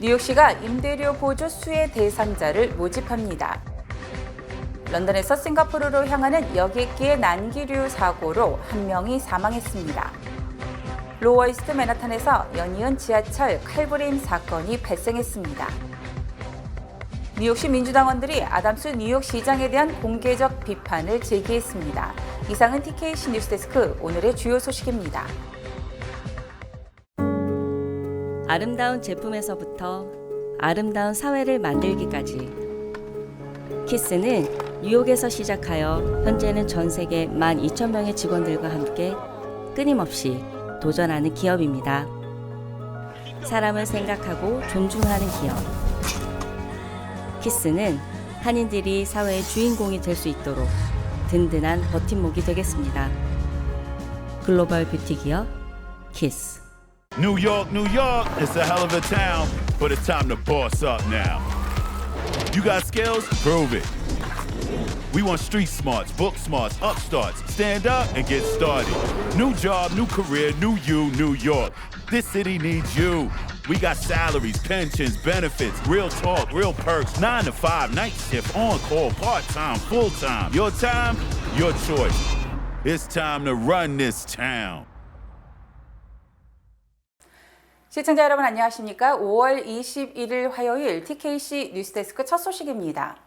뉴욕시가 임대료 보조 수혜 대상자를 모집합니다. 런던에서 싱가포르로 향하는 여객기의 난기류 사고로 한 명이 사망했습니다. 로어이스트 맨하탄에서 연이은 지하철 칼부림 사건이 발생했습니다. 뉴욕시 민주당원들이 아담스 뉴욕시장에 대한 공개적 비판을 제기했습니다. 이상은 TKC 뉴스데스크 오늘의 주요 소식입니다. 아름다운 제품에서부터 아름다운 사회를 만들기까지 키스는 뉴욕에서 시작하여 현재는 전 세계 12,000명의 직원들과 함께 끊임없이 도전하는 기업입니다. 사람을 생각하고 존중하는 기업. 키스는 한인들이 사회의 주인공이 될 수 있도록 든든한 버팀목이 되겠습니다. 글로벌 뷰티 기업 키스. New York, it's a hell of a town, but it's time to boss up now. You got skills? Prove it. We want street smarts, book smarts, upstarts. Stand up and get started. New job, new career, new you, New York. This city needs you. We got salaries, pensions, benefits, real talk, real perks, 9 to 5, night shift, on call, part-time, full-time. Your time, your choice. It's time to run this town. 시청자 여러분 안녕하십니까? 5월 21일 화요일 TKC 뉴스데스크 첫 소식입니다.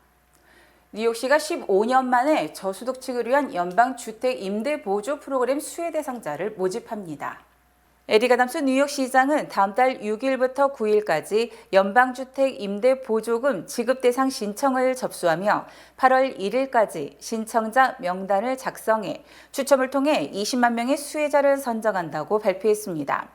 뉴욕시가 15년 만에 저소득층을 위한 연방주택 임대보조 프로그램 수혜 대상자를 모집합니다. 에릭 아담스 뉴욕시장은 다음 달 6일부터 9일까지 연방주택 임대보조금 지급 대상 신청을 접수하며 8월 1일까지 신청자 명단을 작성해 추첨을 통해 20만 명의 수혜자를 선정한다고 발표했습니다.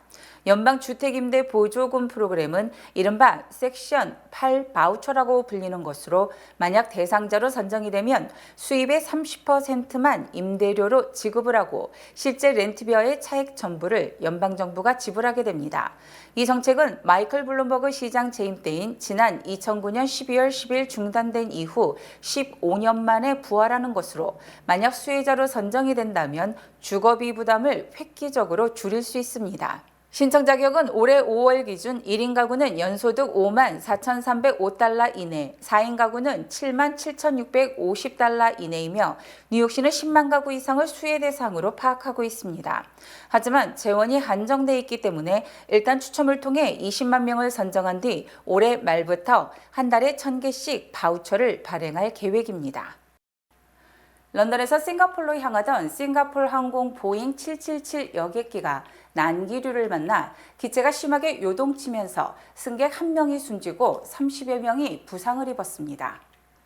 연방주택임대보조금 프로그램은 이른바 섹션 8 바우처라고 불리는 것으로 만약 대상자로 선정이 되면 수입의 30%만 임대료로 지급을 하고 실제 렌트비어의 차액 전부를 연방정부가 지불하게 됩니다. 이 정책은 마이클 블룸버그 시장 재임 때인 지난 2009년 12월 10일 중단된 이후 15년 만에 부활하는 것으로 만약 수혜자로 선정이 된다면 주거비 부담을 획기적으로 줄일 수 있습니다. 신청 자격은 올해 5월 기준 1인 가구는 연소득 5만 4,305달러 이내, 4인 가구는 7만 7,650달러 이내이며 뉴욕시는 10만 가구 이상을 수혜 대상으로 파악하고 있습니다. 하지만 재원이 한정돼 있기 때문에 일단 추첨을 통해 20만 명을 선정한 뒤 올해 말부터 한 달에 1,000개씩 바우처를 발행할 계획입니다. 런던에서 싱가포르로 향하던 싱가포르 항공 보잉 777 여객기가 난기류를 만나 기체가 심하게 요동치면서 승객 1명이 숨지고 30여 명이 부상을 입었습니다.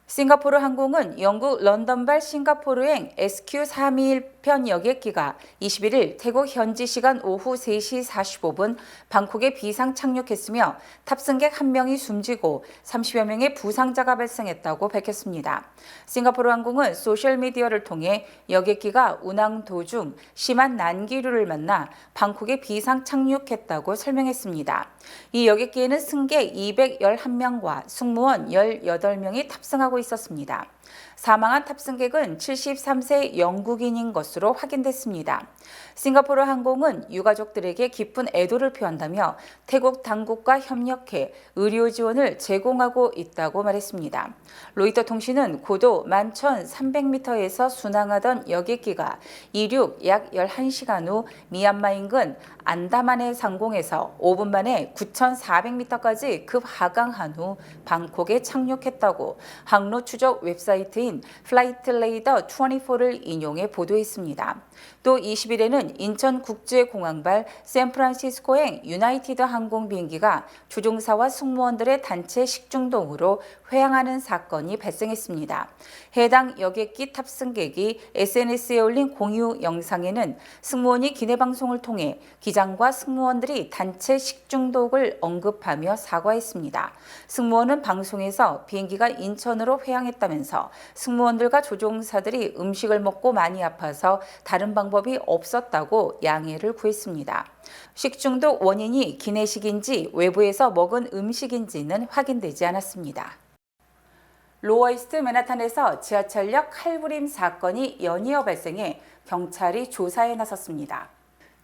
싱가포르 항공은 영국 런던발 싱가포르행 SQ321편 여객기가 21일 태국 현지 시간 오후 3시 45분 방콕에 비상 착륙했으며 탑승객 1명이 숨지고 30여 명의 부상자가 발생했다고 밝혔습니다. 싱가포르 항공은 소셜미디어를 통해 여객기가 운항 도중 심한 난기류를 만나 방콕에 비상 착륙했다고 설명했습니다. 이 여객기에는 승객 211명과 승무원 18명이 탑승하고 있었습니다. 사망한 탑승객은 73세 영국인인 것으로 확인됐습니다. 싱가포르 항공은 유가족들에게 깊은 애도를 표한다며 태국 당국과 협력해 의료 지원을 제공하고 있다고 말했습니다. 로이터 통신은 고도 11,300m에서 순항하던 여객기가 이륙 약 11시간 후 미얀마 인근 안다만의 상공에서 5분 만에 9,400m까지 급하강한 후 방콕에 착륙했다고 항로 추적 웹사이트인 플라이트레이더 24를 인용해 보도했습니다. 또 20일에는 인천국제공항발 샌프란시스코행 유나이티드 항공 비행기가 조종사와 승무원들의 단체 식중독으로 회항하는 사건이 발생했습니다. 해당 여객기 탑승객이 SNS에 올린 공유 영상에는 승무원이 기내방송을 통해 기장과 승무원들이 단체 식중독을 언급하며 사과했습니다. 승무원은 방송에서 비행기가 인천으로 회항했다면서 승무원들과 조종사들이 음식을 먹고 많이 아파서 다른 방법이 없었다고 양해를 구했습니다. 식중독 원인이 기내식인지 외부에서 먹은 음식인지는 확인되지 않았습니다. 로어이스트 맨하탄에서 지하철역 칼부림 사건이 연이어 발생해 경찰이 조사에 나섰습니다.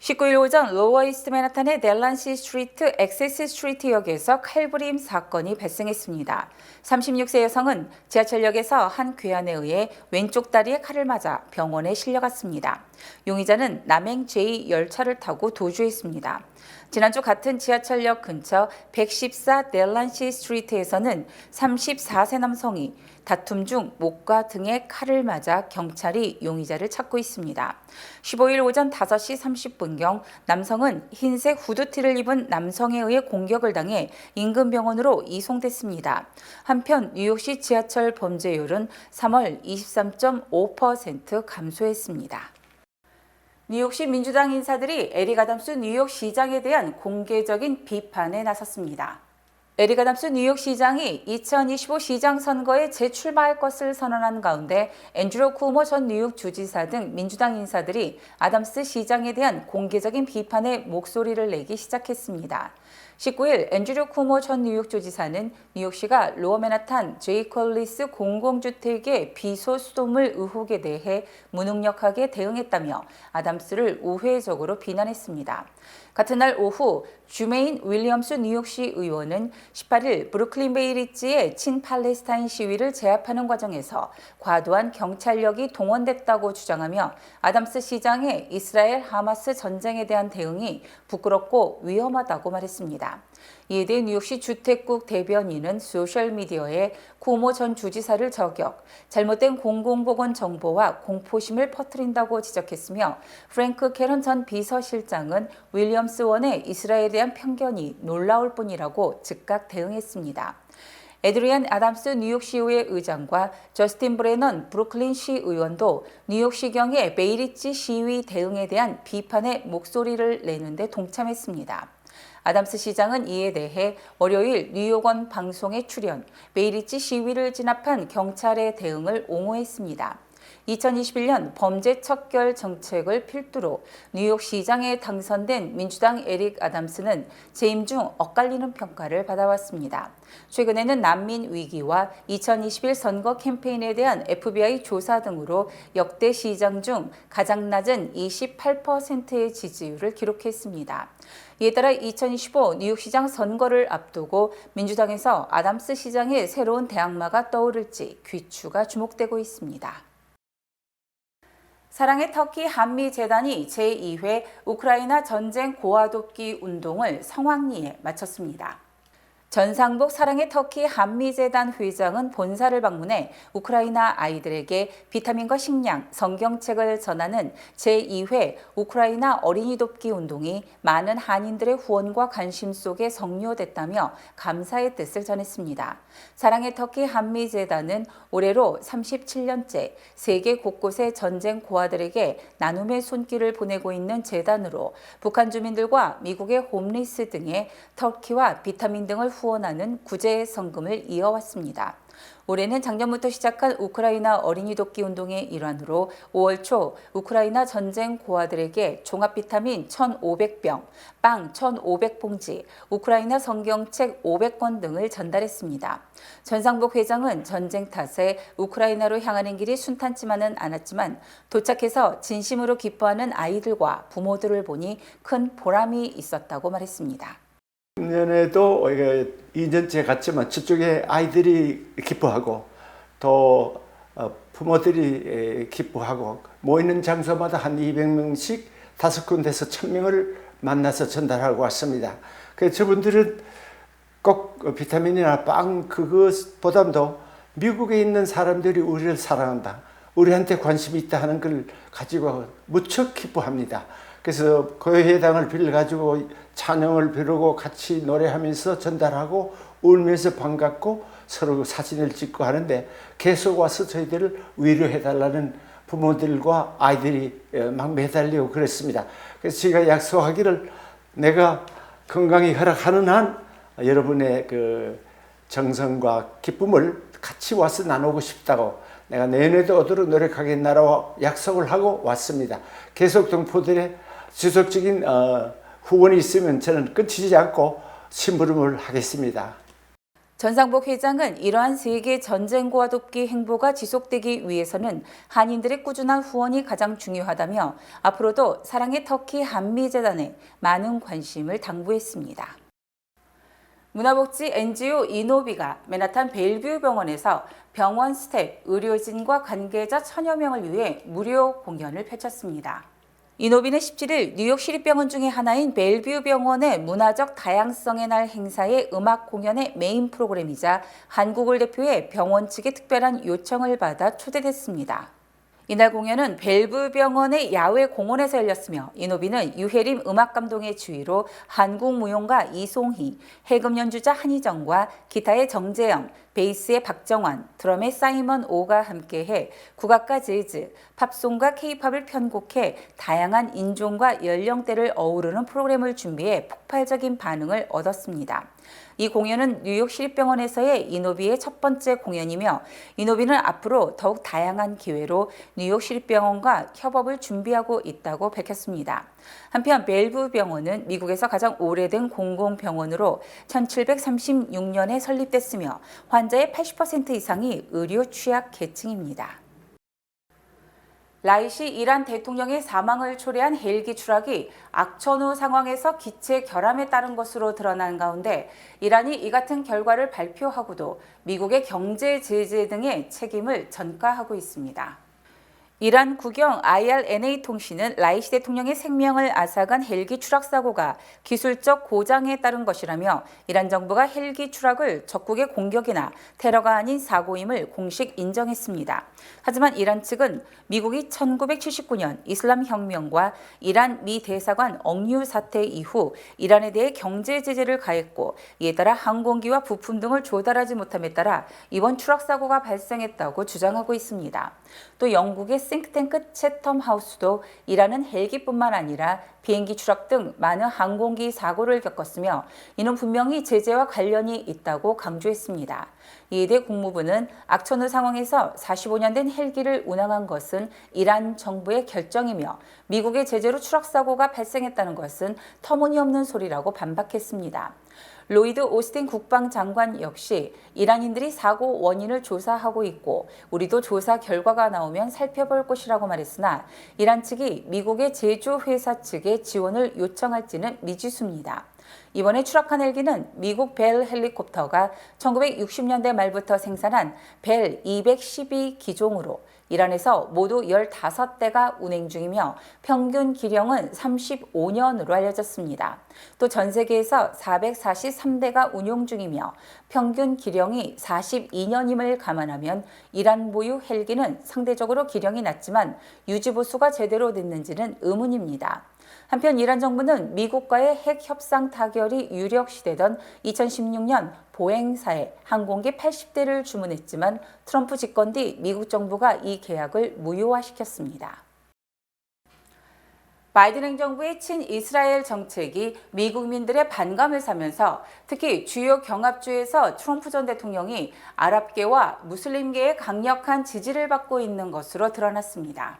19일 오전 로어 이스트 맨하탄의 델란시 스트리트 액세스 스트리트역에서 칼부림 사건이 발생했습니다. 36세 여성은 지하철역에서 한 괴한에 의해 왼쪽 다리에 칼을 맞아 병원에 실려갔습니다. 용의자는 남행 제2 열차를 타고 도주했습니다. 지난주 같은 지하철역 근처 114 델란시 스트리트에서는 34세 남성이 다툼 중 목과 등에 칼을 맞아 경찰이 용의자를 찾고 있습니다. 15일 오전 5시 30분경 남성은 흰색 후드티를 입은 남성에 의해 공격을 당해 인근 병원으로 이송됐습니다. 한편 뉴욕시 지하철 범죄율은 3월 23.5% 감소했습니다. 뉴욕시 민주당 인사들이 에릭 아담스 뉴욕시장에 대한 공개적인 비판에 나섰습니다. 에릭 아담스 뉴욕시장이 2025 시장 선거에 재출마할 것을 선언한 가운데 앤드류 쿠오모 전 뉴욕 주지사 등 민주당 인사들이 아담스 시장에 대한 공개적인 비판의 목소리를 내기 시작했습니다. 19일 앤드류 쿠오모 전 뉴욕 주지사는 뉴욕시가 로어 맨하탄 제이컬리스 공공주택의 비소 수도물 의혹에 대해 무능력하게 대응했다며 아담스를 우회적으로 비난했습니다. 같은 날 오후 주메인 윌리엄스 뉴욕시 의원은 18일 브루클린 베이리지의 친팔레스타인 시위를 제압하는 과정에서 과도한 경찰력이 동원됐다고 주장하며 아담스 시장의 이스라엘 하마스 전쟁에 대한 대응이 부끄럽고 위험하다고 말했습니다. 이에 대해 뉴욕시 주택국 대변인은 소셜미디어에 쿠오모 전 주지사를 저격, 잘못된 공공보건 정보와 공포심을 퍼뜨린다고 지적했으며 프랭크 캐런 전 비서실장은 윌리엄스 원의 이스라엘에 대한 편견이 놀라울 뿐이라고 즉각 대응했습니다. 에드리안 아담스 뉴욕시의회 의장과 저스틴 브레넌 브루클린시 의원도 뉴욕시경의 베이리지 시위 대응에 대한 비판의 목소리를 내는 데 동참했습니다. 아담스 시장은 이에 대해 월요일 뉴욕원 방송에 출연, 베이리지 시위를 진압한 경찰의 대응을 옹호했습니다. 2021년 범죄 척결 정책을 필두로 뉴욕시장에 당선된 민주당 에릭 아담스는 재임 중 엇갈리는 평가를 받아왔습니다. 최근에는 난민 위기와 2021 선거 캠페인에 대한 FBI 조사 등으로 역대 시장 중 가장 낮은 28%의 지지율을 기록했습니다. 이에 따라 2025 뉴욕시장 선거를 앞두고 민주당에서 아담스 시장의 새로운 대항마가 떠오를지 귀추가 주목되고 있습니다. 사랑의 터키 한미재단이 제2회 우크라이나 전쟁 고아돕기 운동을 성황리에 마쳤습니다. 전상복 사랑의 터키 한미재단 회장은 본사를 방문해 우크라이나 아이들에게 비타민과 식량, 성경책을 전하는 제2회 우크라이나 어린이 돕기 운동이 많은 한인들의 후원과 관심 속에 성료됐다며 감사의 뜻을 전했습니다. 사랑의 터키 한미재단은 올해로 37년째 세계 곳곳의 전쟁 고아들에게 나눔의 손길을 보내고 있는 재단으로 북한 주민들과 미국의 홈리스 등의 터키와 비타민 등을 후원하는 구제 성금을 이어왔습니다. 올해는 작년부터 시작한 우크라이나 어린이 돕기 운동의 일환으로 5월 초 우크라이나 전쟁 고아들에게 종합 비타민 1,500병, 빵 1,500봉지, 우크라이나 성경책 500권 등을 전달했습니다. 전상복 회장은 전쟁 탓에 우크라이나로 향하는 길이 순탄치만은 않았지만 도착해서 진심으로 기뻐하는 아이들과 부모들을 보니 큰 보람이 있었다고 말했습니다. 작년에도 2년째 갔지만 저쪽에 아이들이 기뻐하고 또 부모들이 기뻐하고 모이는 장소마다 한 200명씩 5군데서 1000명을 만나서 전달하고 왔습니다. 그래서 저분들은 꼭 비타민이나 빵 그것보다도 미국에 있는 사람들이 우리를 사랑한다, 우리한테 관심이 있다 하는 걸 가지고 무척 기뻐합니다. 그래서 교회당을 빌려가지고 찬양을 부르고 같이 노래하면서 전달하고 울면서 반갑고 서로 사진을 찍고 하는데 계속 와서 저희들을 위로해달라는 부모들과 아이들이 막 매달리고 그랬습니다. 그래서 제가 약속하기를 내가 건강이 허락하는 한 여러분의 그 정성과 기쁨을 같이 와서 나누고 싶다고 내가 내년에도 오도록 노력하겠나라고 약속을 하고 왔습니다. 계속 동포들의 지속적인 후원이 있으면 저는 끊이지 않고 심부름을 하겠습니다. 전상복 회장은 이러한 세계 전쟁과 돕기 행보가 지속되기 위해서는 한인들의 꾸준한 후원이 가장 중요하다며 앞으로도 사랑의 터키 한미재단에 많은 관심을 당부했습니다. 문화복지 NGO 이노비가 맨하탄 벨뷰 병원에서 병원 스태프, 의료진과 관계자 1000여 명을 위해 무료 공연을 펼쳤습니다. 이노비는 17일 뉴욕 시립병원 중의 하나인 벨뷰 병원의 문화적 다양성의 날 행사의 음악 공연의 메인 프로그램이자 한국을 대표해 병원 측의 특별한 요청을 받아 초대됐습니다. 이날 공연은 벨뷰 병원의 야외 공원에서 열렸으며 이노비는 유혜림 음악감독의 지휘로 한국 무용가 이송희, 해금 연주자 한희정과 기타의 정재영, 베이스의 박정환, 드럼의 사이먼 오가 함께해 국악과 재즈, 팝송과 케이팝을 편곡해 다양한 인종과 연령대를 어우르는 프로그램을 준비해 폭발적인 반응을 얻었습니다. 이 공연은 뉴욕 시립병원에서의 이노비의 첫 번째 공연이며 이노비는 앞으로 더욱 다양한 기회로 뉴욕 시립병원과 협업을 준비하고 있다고 밝혔습니다. 한편 벨뷰 병원은 미국에서 가장 오래된 공공병원으로 1736년에 설립됐으며 환자의 80% 이상이 의료 취약 계층입니다. 라이시 이란 대통령의 사망을 초래한 헬기 추락이 악천후 상황에서 기체 결함에 따른 것으로 드러난 가운데 이란이 이 같은 결과를 발표하고도 미국의 경제 제재 등의 책임을 전가하고 있습니다. 이란 국영 IRNA 통신은 라이시 대통령의 생명을 앗아간 헬기 추락 사고가 기술적 고장에 따른 것이라며 이란 정부가 헬기 추락을 적국의 공격이나 테러가 아닌 사고임을 공식 인정했습니다. 하지만 이란 측은 미국이 1979년 이슬람 혁명과 이란 미 대사관 억류 사태 이후 이란에 대해 경제 제재를 가했고 이에 따라 항공기와 부품 등을 조달하지 못함에 따라 이번 추락 사고가 발생했다고 주장하고 있습니다. 또 영국의 싱크탱크 채텀 하우스도 이란은 헬기뿐만 아니라 비행기 추락 등 많은 항공기 사고를 겪었으며 이는 분명히 제재와 관련이 있다고 강조했습니다. 이에 대해 국무부는 악천후 상황에서 45년 된 헬기를 운항한 것은 이란 정부의 결정이며 미국의 제재로 추락 사고가 발생했다는 것은 터무니없는 소리라고 반박했습니다. 로이드 오스틴 국방장관 역시 이란인들이 사고 원인을 조사하고 있고 우리도 조사 결과가 나오면 살펴볼 것이라고 말했으나 이란 측이 미국의 제조회사 측에 지원을 요청할지는 미지수입니다. 이번에 추락한 헬기는 미국 벨 헬리콥터가 1960년대 말부터 생산한 벨 212 기종으로 이란에서 모두 15대가 운행 중이며 평균 기령은 35년으로 알려졌습니다. 또 전 세계에서 443대가 운용 중이며 평균 기령이 42년임을 감안하면 이란 보유 헬기는 상대적으로 기령이 낮지만 유지보수가 제대로 됐는지는 의문입니다. 한편 이란 정부는 미국과의 핵 협상 타결이 유력시되던 2016년 보행사에 항공기 80대를 주문했지만 트럼프 집권 뒤 미국 정부가 이 계약을 무효화시켰습니다. 바이든 행정부의 친이스라엘 정책이 미국민들의 반감을 사면서 특히 주요 경합주에서 트럼프 전 대통령이 아랍계와 무슬림계의 강력한 지지를 받고 있는 것으로 드러났습니다.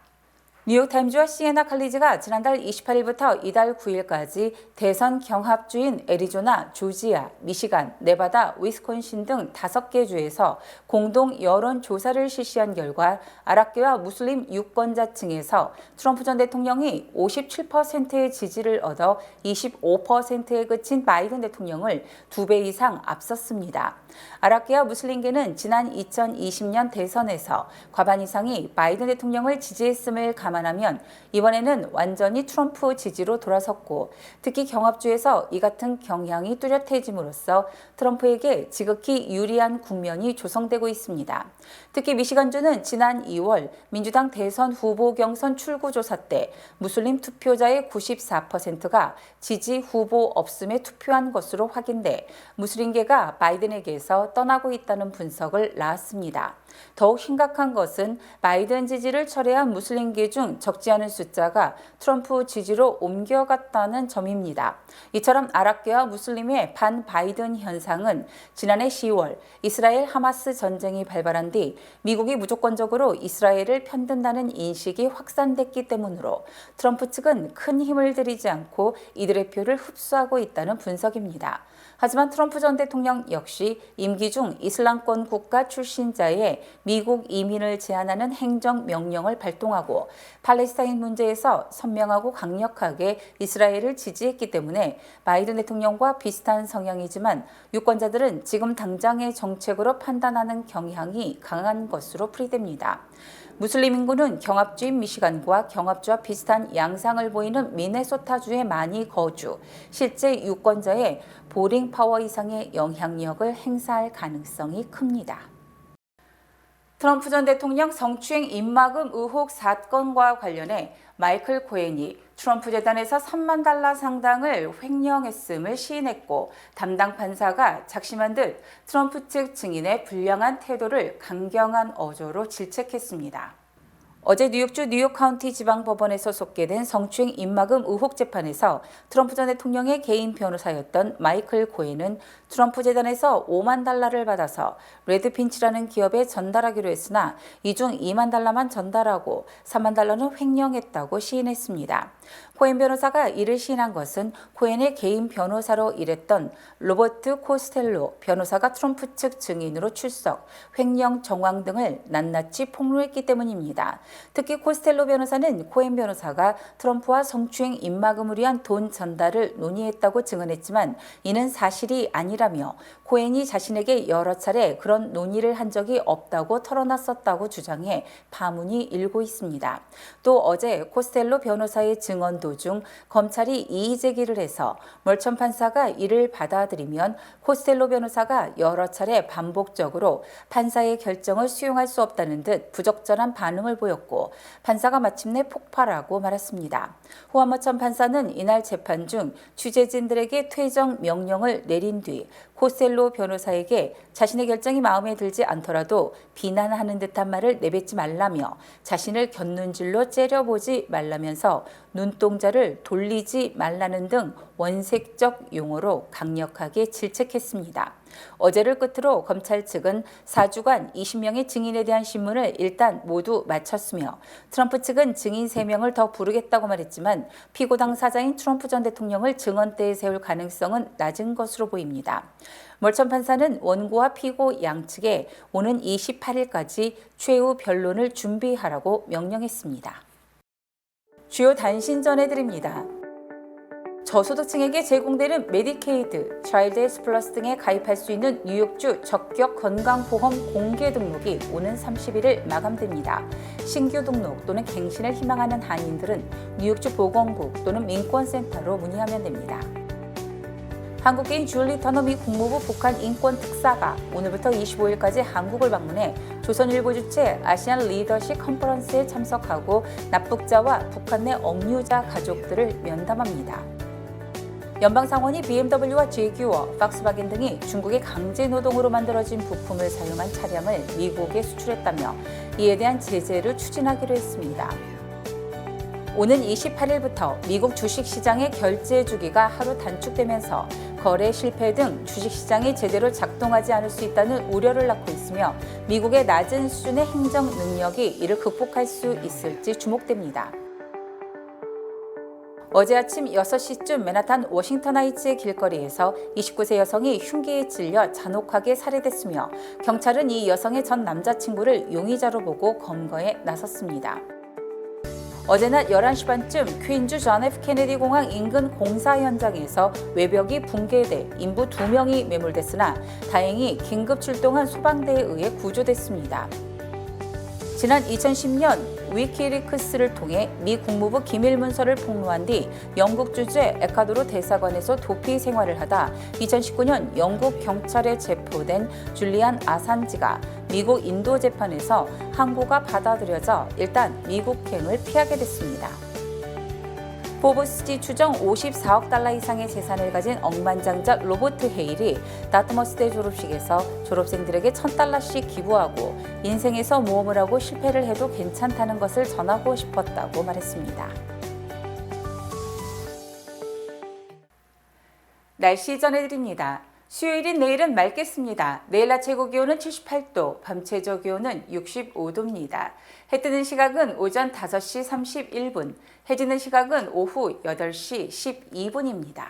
뉴욕타임즈와 시에나 칼리지가 지난달 28일부터 이달 9일까지 대선 경합주인 애리조나, 조지아, 미시간, 네바다, 위스콘신 등 5개 주에서 공동 여론조사를 실시한 결과 아랍계와 무슬림 유권자층에서 트럼프 전 대통령이 57%의 지지를 얻어 25%에 그친 바이든 대통령을 2배 이상 앞섰습니다. 아랍계와 무슬림계는 지난 2020년 대선에서 과반 이상이 바이든 대통령을 지지했음을 감안하면 이번에는 완전히 트럼프 지지로 돌아섰고 특히 경합주에서 이 같은 경향이 뚜렷해짐으로써 트럼프에게 지극히 유리한 국면이 조성되고 있습니다. 특히 미시간주는 지난 2월 민주당 대선 후보 경선 출구조사 때 무슬림 투표자의 94%가 지지 후보 없음에 투표한 것으로 확인돼 무슬림계가 바이든에게서 떠나고 있다는 분석을 낳았습니다. 더욱 심각한 것은 바이든 지지를 철회한 무슬림계 중 적지 않은 숫자가 트럼프 지지로 옮겨갔다는 점입니다. 이처럼 아랍계와 무슬림의 반 바이든 현상은 지난해 10월 이스라엘 하마스 전쟁이 발발한 뒤 미국이 무조건적으로 이스라엘을 편든다는 인식이 확산됐기 때문으로 트럼프 측은 큰 힘을 들이지 않고 이들의 표를 흡수하고 있다는 분석입니다. 하지만 트럼프 전 대통령 역시 임기 중 이슬람권 국가 출신자의 미국 이민을 제한하는 행정명령을 발동하고 팔레스타인 문제에서 선명하고 강력하게 이스라엘을 지지했기 때문에 바이든 대통령과 비슷한 성향이지만 유권자들은 지금 당장의 정책으로 판단하는 경향이 강한 것으로 풀이됩니다. 무슬림 인구는 경합주인 미시간과 경합주와 비슷한 양상을 보이는 미네소타주에 많이 거주, 실제 유권자의 보링 파워 이상의 영향력을 행사할 가능성이 큽니다. 트럼프 전 대통령 성추행 입막음 의혹 사건과 관련해 마이클 코헨이 트럼프 재단에서 3만 달러 상당을 횡령했음을 시인했고 담당 판사가 작심한 듯 트럼프 측 증인의 불량한 태도를 강경한 어조로 질책했습니다. 어제 뉴욕주 뉴욕카운티 지방법원에서 속개된 성추행 입막음 의혹 재판에서 트럼프 전 대통령의 개인 변호사였던 마이클 코헨은 트럼프 재단에서 5만 달러를 받아서 레드핀치라는 기업에 전달하기로 했으나 이 중 2만 달러만 전달하고 3만 달러는 횡령했다고 시인했습니다. 코헨 변호사가 이를 시인한 것은 코헨의 개인 변호사로 일했던 로버트 코스텔로 변호사가 트럼프 측 증인으로 출석, 횡령 정황 등을 낱낱이 폭로했기 때문입니다. 특히 코스텔로 변호사는 코헨 변호사가 트럼프와 성추행 입막음을 위한 돈 전달을 논의했다고 증언했지만 이는 사실이 아니라며 코헨이 자신에게 여러 차례 그런 논의를 한 적이 없다고 털어놨었다고 주장해 파문이 일고 있습니다. 또 어제 코스텔로 변호사의 증언 도중 검찰이 이의 제기를 해서 멀천 판사가 이를 받아들이면 코스텔로 변호사가 여러 차례 반복적으로 판사의 결정을 수용할 수 없다는 듯 부적절한 반응을 보였고 판사가 마침내 폭발하고 말았습니다. 후안머천 판사는 이날 재판 중 취재진들에게 퇴정 명령을 내린 뒤 코스텔로 변호사에게 자신의 결정이 마음에 들지 않더라도 비난하는 듯한 말을 내뱉지 말라며 자신을 곁눈질로 째려보지 말라면서 눈동자를 돌리지 말라는 등 원색적 용어로 강력하게 질책했습니다. 어제를 끝으로 검찰 측은 4주간 20명의 증인에 대한 신문을 일단 모두 마쳤으며 트럼프 측은 증인 3명을 더 부르겠다고 말했지만 피고 당사자인 트럼프 전 대통령을 증언대에 세울 가능성은 낮은 것으로 보입니다. 멀천 판사는 원고와 피고 양측에 오는 28일까지 최후 변론을 준비하라고 명령했습니다. 주요 단신 전해드립니다. 저소득층에게 제공되는 메디케이드, 차일드 헬스 플러스 등에 가입할 수 있는 뉴욕주 적격 건강보험 공개 등록이 오는 31일 마감됩니다. 신규 등록 또는 갱신을 희망하는 한인들은 뉴욕주 보건국 또는 민권센터로 문의하면 됩니다. 한국계인 줄리 터너 미 국무부 북한 인권 특사가 오늘부터 25일까지 한국을 방문해 조선일보 주최 아시안 리더십 컨퍼런스에 참석하고 납북자와 북한 내 억류자 가족들을 면담합니다. 연방상원이 BMW와 제규어, 박스바겐 등이 중국의 강제노동으로 만들어진 부품을 사용한 차량을 미국에 수출했다며 이에 대한 제재를 추진하기로 했습니다. 오는 28일부터 미국 주식시장의 결제 주기가 하루 단축되면서 거래 실패 등 주식시장이 제대로 작동하지 않을 수 있다는 우려를 낳고 있으며 미국의 낮은 수준의 행정 능력이 이를 극복할 수 있을지 주목됩니다. 어제 아침 6시쯤 맨하탄 워싱턴 하이츠의 길거리에서 29세 여성이 흉기에 찔려 잔혹하게 살해됐으며 경찰은 이 여성의 전 남자친구를 용의자로 보고 검거에 나섰습니다. 어제 낮 11시 반쯤 퀸주 존 F 케네디 공항 인근 공사 현장에서 외벽이 붕괴돼 인부 2명이 매몰됐으나 다행히 긴급 출동한 소방대에 의해 구조됐습니다. 지난 2010년 위키리크스를 통해 미 국무부 기밀 문서를 폭로한 뒤 영국 주재 에콰도르 대사관에서 도피 생활을 하다 2019년 영국 경찰에 체포된 줄리안 아산지가 미국 인도 재판에서 항고가 받아들여져 일단 미국행을 피하게 됐습니다. 포브스지 추정 54억 달러 이상의 재산을 가진 억만장자 로버트 헤일이 다트머스대 졸업식에서 졸업생들에게 $1,000씩 기부하고 인생에서 모험을 하고 실패를 해도 괜찮다는 것을 전하고 싶었다고 말했습니다. 날씨 전해드립니다. 수요일인 내일은 맑겠습니다. 내일 낮 최고 기온은 78도, 밤 최저 기온은 65도입니다. 해 뜨는 시각은 오전 5시 31분, 해 지는 시각은 오후 8시 12분입니다.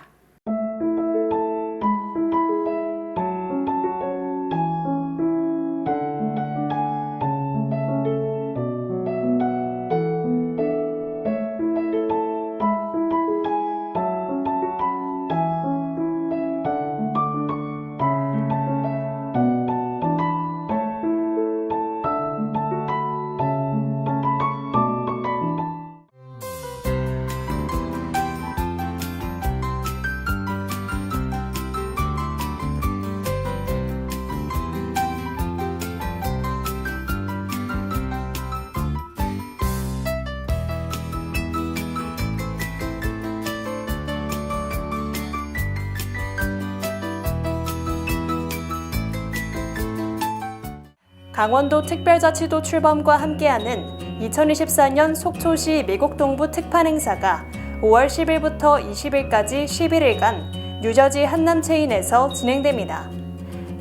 강원도 특별자치도 출범과 함께하는 2024년 속초시 미곡동부 특판 행사가 5월 10일부터 20일까지 11일간 뉴저지 한남체인에서 진행됩니다.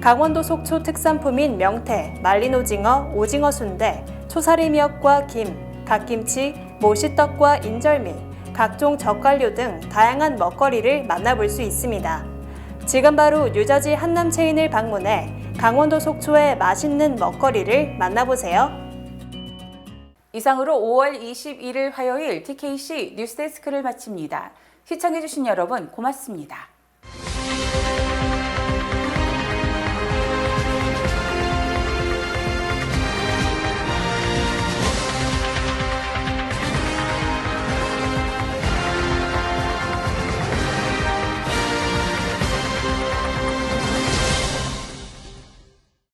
강원도 속초 특산품인 명태, 말린 오징어, 오징어 순대, 초사리 미역과 김, 갓김치, 모시떡과 인절미, 각종 젓갈류 등 다양한 먹거리를 만나볼 수 있습니다. 지금 바로 뉴저지 한남체인을 방문해 강원도 속초의 맛있는 먹거리를 만나보세요. 이상으로 5월 21일 화요일 TKC 뉴스데스크를 마칩니다. 시청해주신 여러분 고맙습니다.